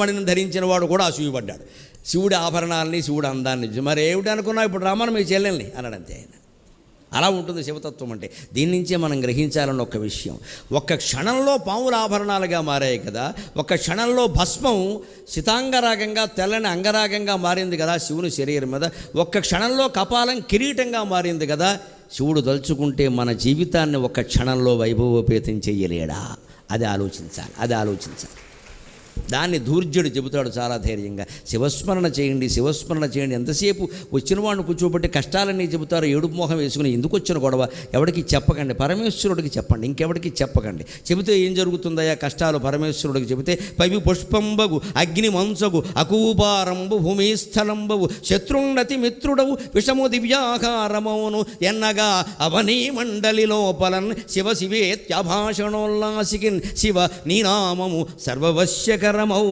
మణిని ధరించిన వాడు కూడా అసూయపడ్డాడు. శివుడి ఆభరణాలని, శివుడి అందాన్ని చూసి మరి ఏమిటి అనుకున్నావు, ఇప్పుడు రామని మీ చెల్లెల్ని అన్నాడంతే ఆయన. అలా ఉంటుంది శివతత్వం అంటే. దీని నుంచే మనం గ్రహించాలన్న ఒక విషయం. ఒక్క క్షణంలో పాముల ఆభరణాలుగా మారాయి కదా, ఒక్క క్షణంలో భస్మం సితాంగరాగంగా తెల్లని అంగరాగంగా మారింది కదా శివుని శరీరం మీద, ఒక్క క్షణంలో కపాలం కిరీటంగా మారింది కదా. శివుడు తలుచుకుంటే మన జీవితాన్ని ఒక్క క్షణంలో వైభవోపేతం చెయ్యలేడా? అది ఆలోచించాలి. దాన్ని ధూర్జుడు చెబుతాడు చాలా ధైర్యంగా. శివస్మరణ చేయండి, శివస్మరణ చేయండి. ఎంతసేపు వచ్చిన వాడిని కూర్చోబెట్టి కష్టాలన్నీ చెబుతారు, ఏడుపు మోహం వేసుకుని. ఎందుకు వచ్చిన గొడవ ఎవరికి చెప్పకండి, పరమేశ్వరుడికి చెప్పండి, ఇంకెవరికి చెప్పకండి. చెబితే ఏం జరుగుతుందయ్యా కష్టాలు? పరమేశ్వరుడికి చెబితే పవి పుష్పంబగు అగ్ని మంసగు అకూపారంబు భూమిస్థలంబవు శత్రుండతి మిత్రుడవు విషము దివ్యాకారమౌను ఎన్నగా అవనీ మండలి లోపలన్ శివ శివేత్యభాషణోల్లాసికిన్ శివ నీనామము సర్వవశ్యకరమౌ.